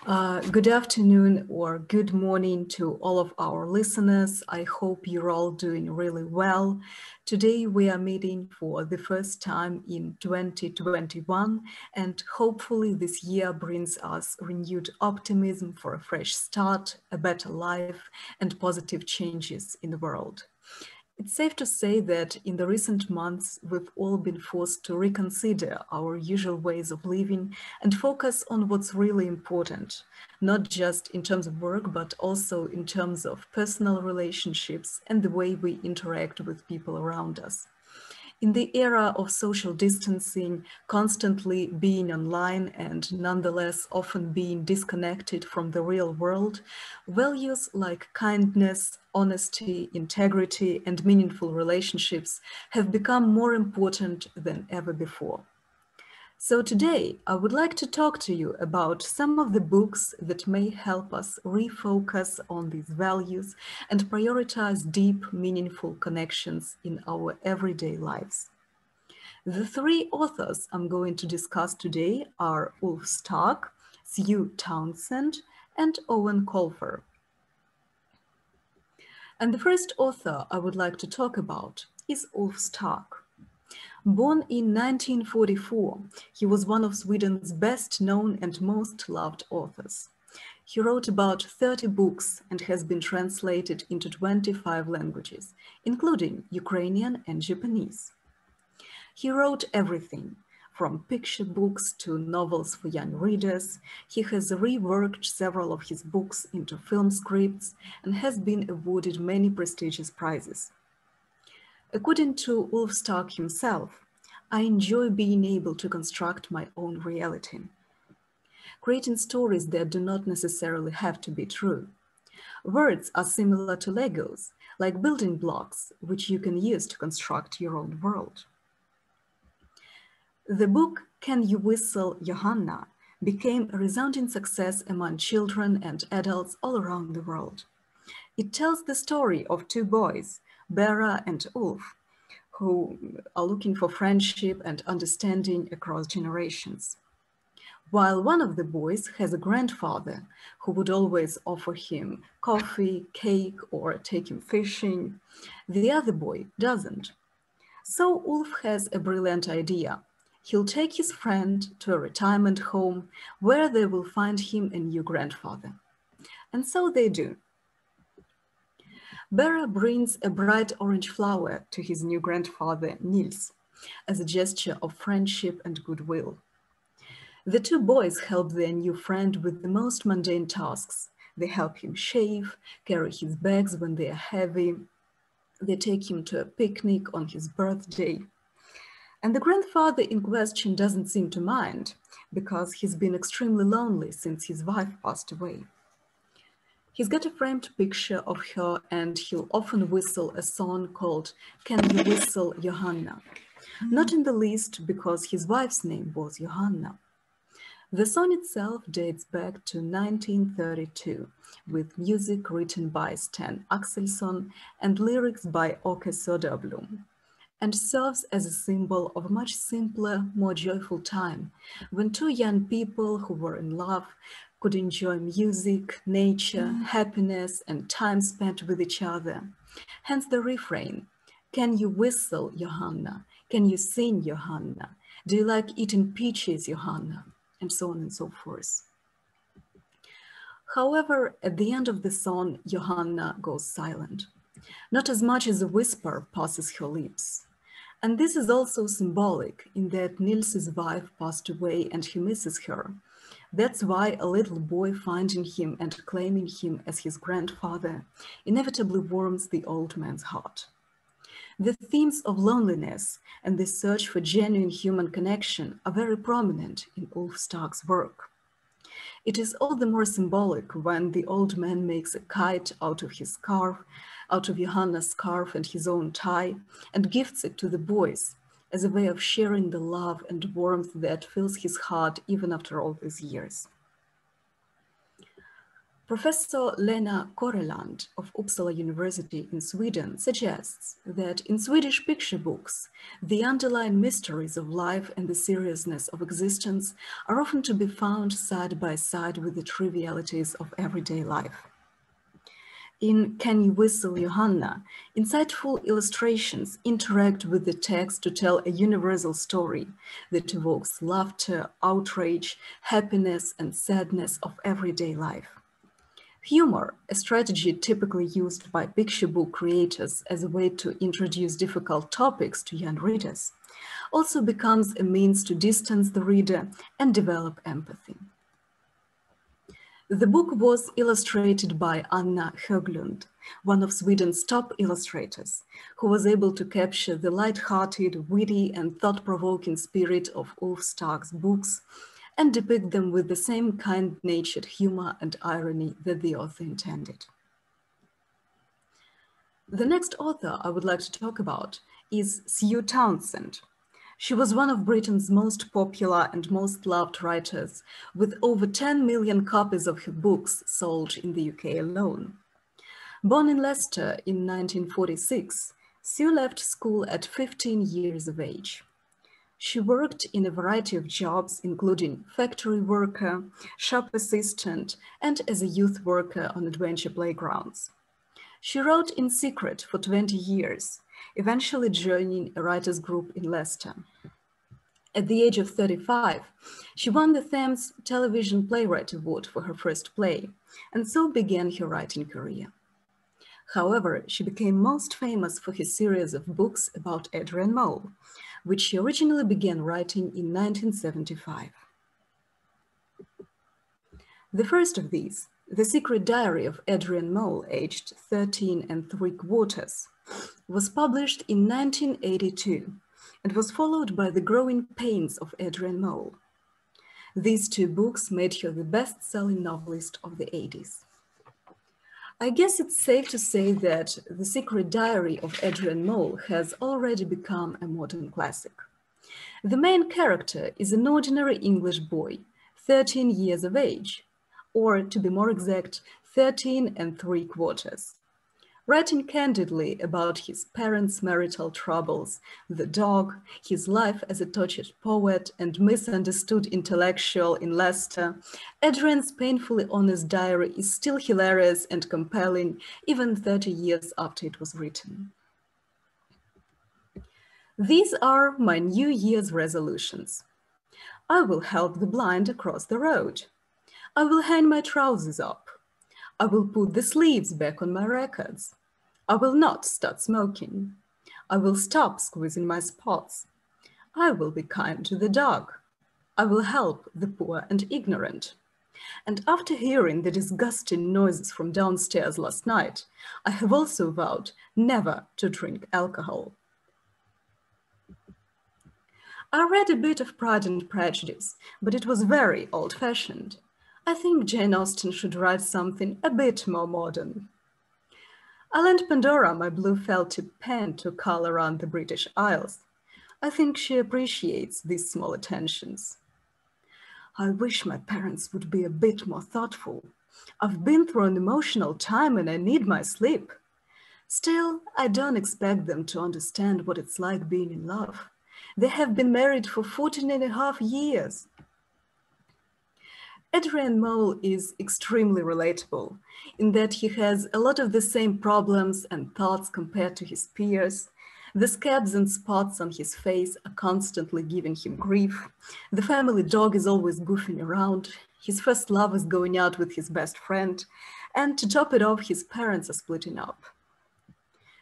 Good afternoon or good morning to all of our listeners. I hope you're all doing really well. Today we are meeting for the first time in 2021, and hopefully this year brings us renewed optimism for a fresh start, a better life, and positive changes in the world. It's safe to say that in the recent months, we've all been forced to reconsider our usual ways of living and focus on what's really important, not just in terms of work, but also in terms of personal relationships and the way we interact with people around us. In the era of social distancing, constantly being online and nonetheless often being disconnected from the real world, values like kindness, honesty, integrity, and meaningful relationships have become more important than ever before. So today, I would like to talk to you about some of the books that may help us refocus on these values and prioritize deep, meaningful connections in our everyday lives. The three authors I'm going to discuss today are Ulf Stark, Sue Townsend, and Owen Colfer. And the first author I would like to talk about is Ulf Stark. Born in 1944, he was one of Sweden's best known and most loved authors. He wrote about 30 books and has been translated into 25 languages, including Ukrainian and Japanese. He wrote everything, from picture books to novels for young readers. He has reworked several of his books into film scripts and has been awarded many prestigious prizes. According to Ulf Stark himself, I enjoy being able to construct my own reality, creating stories that do not necessarily have to be true. Words are similar to Legos, like building blocks, which you can use to construct your own world. The book, Can You Whistle, Johanna, became a resounding success among children and adults all around the world. It tells the story of two boys, Bera and Ulf, who are looking for friendship and understanding across generations. While one of the boys has a grandfather who would always offer him coffee, cake, or take him fishing, the other boy doesn't. So Ulf has a brilliant idea. He'll take his friend to a retirement home where they will find him a new grandfather. And so they do. Bera brings a bright orange flower to his new grandfather, Nils, as a gesture of friendship and goodwill. The two boys help their new friend with the most mundane tasks. They help him shave, carry his bags when they are heavy. They take him to a picnic on his birthday. And the grandfather in question doesn't seem to mind because he's been extremely lonely since his wife passed away. He's got a framed picture of her and he'll often whistle a song called Can You Whistle, Johanna? Not in the least because his wife's name was Johanna. The song itself dates back to 1932 with music written by Sten Axelsson and lyrics by Åke Söderblom, and serves as a symbol of a much simpler, more joyful time when two young people who were in love could enjoy music, nature, happiness, and time spent with each other. Hence the refrain, can you whistle, Johanna? Can you sing, Johanna? Do you like eating peaches, Johanna? And so on and so forth. However, at the end of the song, Johanna goes silent. Not as much as a whisper passes her lips. And this is also symbolic in that Nils's wife passed away and he misses her. That's why a little boy finding him and claiming him as his grandfather inevitably warms the old man's heart. The themes of loneliness and the search for genuine human connection are very prominent in Ulf Stark's work. It is all the more symbolic when the old man makes a kite out of his scarf, out of Johanna's scarf and his own tie, and gifts it to the boys as a way of sharing the love and warmth that fills his heart even after all these years. Professor Lena Koreland of Uppsala University in Sweden suggests that in Swedish picture books, the underlying mysteries of life and the seriousness of existence are often to be found side by side with the trivialities of everyday life. In Can You Whistle, Johanna?, insightful illustrations interact with the text to tell a universal story that evokes laughter, outrage, happiness, and sadness of everyday life. Humor, a strategy typically used by picture book creators as a way to introduce difficult topics to young readers, also becomes a means to distance the reader and develop empathy. The book was illustrated by Anna Höglund, one of Sweden's top illustrators, who was able to capture the light-hearted, witty, and thought-provoking spirit of Ulf Stark's books and depict them with the same kind-natured humor and irony that the author intended. The next author I would like to talk about is Sue Townsend. She was one of Britain's most popular and most loved writers, with over 10 million copies of her books sold in the UK alone. Born in Leicester in 1946, Sue left school at 15 years of age. She worked in a variety of jobs, including factory worker, shop assistant, and as a youth worker on adventure playgrounds. She wrote in secret for 20 years, eventually joining a writers' group in Leicester. At the age of 35, she won the Thames Television Playwright Award for her first play, and so began her writing career. However, she became most famous for her series of books about Adrian Mole, which she originally began writing in 1975. The first of these, The Secret Diary of Adrian Mole, aged 13 3/4, was published in 1982 and was followed by The Growing Pains of Adrian Mole. These two books made her the best-selling novelist of the 80s. I guess it's safe to say that The Secret Diary of Adrian Mole has already become a modern classic. The main character is an ordinary English boy, 13 years of age, or to be more exact, 13 3/4, writing candidly about his parents' marital troubles, the dog, his life as a tortured poet and misunderstood intellectual in Leicester. Adrian's painfully honest diary is still hilarious and compelling, even 30 years after it was written. These are my New Year's resolutions. I will help the blind across the road. I will hang my trousers up. I will put the sleeves back on my records. I will not start smoking. I will stop squeezing my spots. I will be kind to the dog. I will help the poor and ignorant. And after hearing the disgusting noises from downstairs last night, I have also vowed never to drink alcohol. I read a bit of Pride and Prejudice, but it was very old-fashioned. I think Jane Austen should write something a bit more modern. I lent Pandora my blue felted pen to cull around the British Isles. I think she appreciates these small attentions. I wish my parents would be a bit more thoughtful. I've been through an emotional time and I need my sleep. Still, I don't expect them to understand what it's like being in love. They have been married for 14.5 years. Adrian Mole is extremely relatable in that he has a lot of the same problems and thoughts compared to his peers. The scabs and spots on his face are constantly giving him grief. The family dog is always goofing around. His first love is going out with his best friend. And to top it off, his parents are splitting up.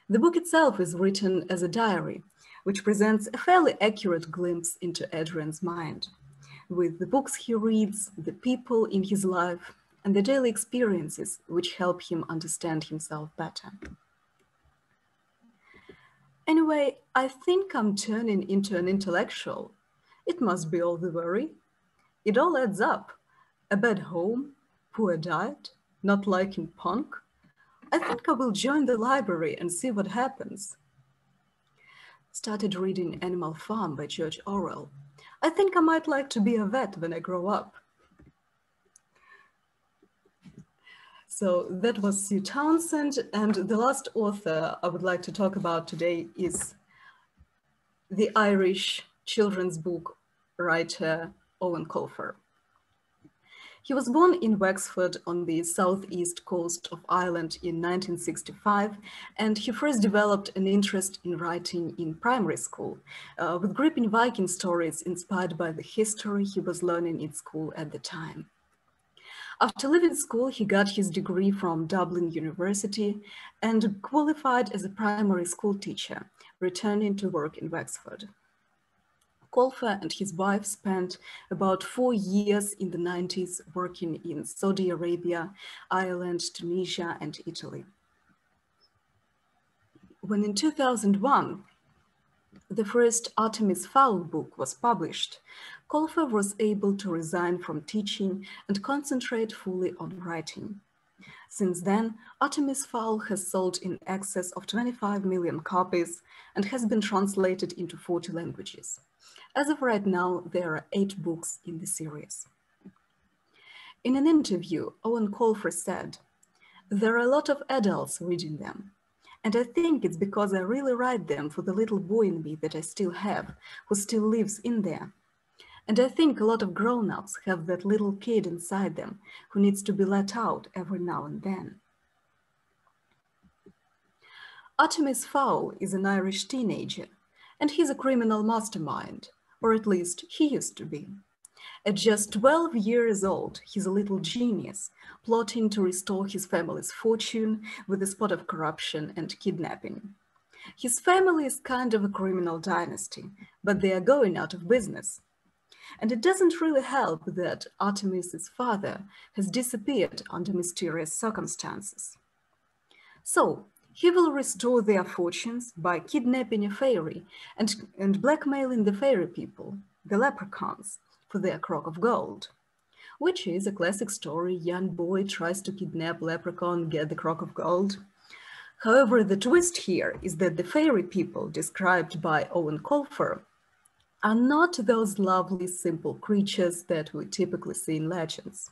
The book itself is written as a diary, which presents a fairly accurate glimpse into Adrian's mind, with the books he reads, the people in his life, and the daily experiences which help him understand himself better. Anyway, I think I'm turning into an intellectual. It must be all the worry. It all adds up. A bad home, poor diet, not liking punk. I think I will join the library and see what happens. Started reading Animal Farm by George Orwell. I think I might like to be a vet when I grow up. So that was Sue Townsend, and the last author I would like to talk about today is the Irish children's book writer Owen Colfer. He was born in Wexford on the southeast coast of Ireland in 1965, and he first developed an interest in writing in primary school, with gripping Viking stories inspired by the history he was learning in school at the time. After leaving school, he got his degree from Dublin University and qualified as a primary school teacher, returning to work in Wexford. Colfer and his wife spent about 4 years in the 90s working in Saudi Arabia, Ireland, Tunisia, and Italy. When in 2001, the first Artemis Fowl book was published, Colfer was able to resign from teaching and concentrate fully on writing. Since then, Artemis Fowl has sold in excess of 25 million copies and has been translated into 40 languages. As of right now, there are 8 books in the series. In an interview, Owen Colfer said, "There are a lot of adults reading them. And I think it's because I really write them for the little boy in me that I still have, who still lives in there. And I think a lot of grown-ups have that little kid inside them who needs to be let out every now and then." Artemis Fowl is an Irish teenager, and he's a criminal mastermind, or at least he used to be. At just 12 years old, he's a little genius, plotting to restore his family's fortune with a spot of corruption and kidnapping. His family is kind of a criminal dynasty, but they are going out of business. And it doesn't really help that Artemis's father has disappeared under mysterious circumstances. So, he will restore their fortunes by kidnapping a fairy and blackmailing the fairy people, the leprechauns, for their crock of gold. Which is a classic story: young boy tries to kidnap leprechaun, get the crock of gold. However, the twist here is that the fairy people described by Owen Colfer are not those lovely, simple creatures that we typically see in legends.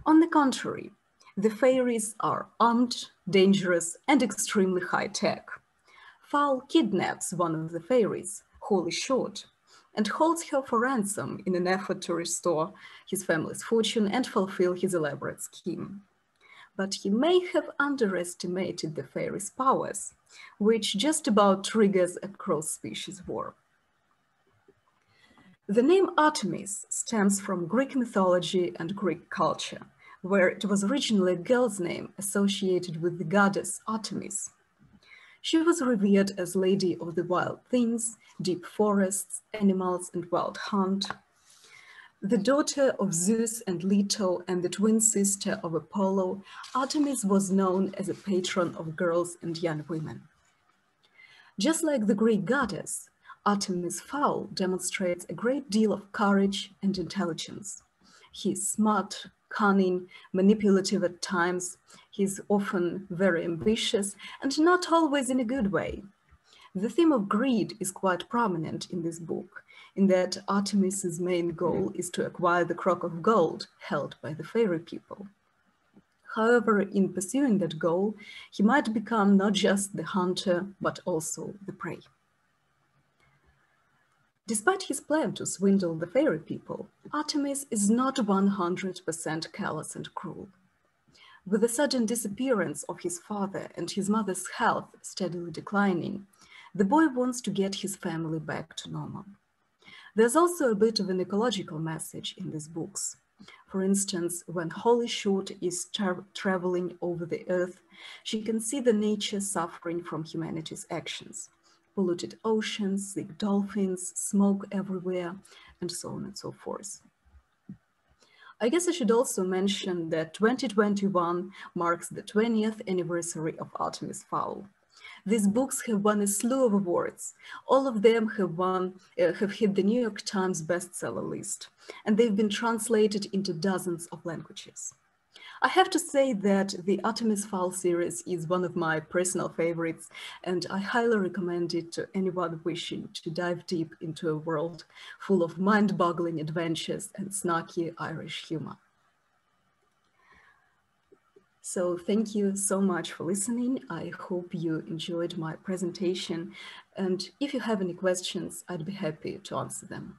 On the contrary, the fairies are armed, dangerous, and extremely high-tech. Fowl kidnaps one of the fairies, Holy Short, and holds her for ransom in an effort to restore his family's fortune and fulfill his elaborate scheme. But he may have underestimated the fairy's powers, which just about triggers a cross-species war. The name Artemis stems from Greek mythology and Greek culture, where it was originally a girl's name associated with the goddess Artemis. She was revered as Lady of the Wild Things, deep forests, animals, and wild hunt. The daughter of Zeus and Leto and the twin sister of Apollo, Artemis was known as a patron of girls and young women. Just like the Greek goddess, Artemis Fowl demonstrates a great deal of courage and intelligence. He's smart, cunning, manipulative at times. He's often very ambitious and not always in a good way. The theme of greed is quite prominent in this book, in that Artemis's main goal is to acquire the crock of gold held by the fairy people. However, in pursuing that goal, he might become not just the hunter, but also the prey. Despite his plan to swindle the fairy people, Artemis is not 100% callous and cruel. With the sudden disappearance of his father and his mother's health steadily declining, the boy wants to get his family back to normal. There's also a bit of an ecological message in these books. For instance, when Holy Short is traveling over the earth, she can see the nature suffering from humanity's actions. Polluted oceans, sick dolphins, smoke everywhere, and so on and so forth. I guess I should also mention that 2021 marks the 20th anniversary of Artemis Fowl. These books have won a slew of awards. All of them have hit the New York Times bestseller list, and they've been translated into dozens of languages. I have to say that the Artemis Fowl series is one of my personal favorites, and I highly recommend it to anyone wishing to dive deep into a world full of mind-boggling adventures and snarky Irish humor. So thank you so much for listening. I hope you enjoyed my presentation. And if you have any questions, I'd be happy to answer them.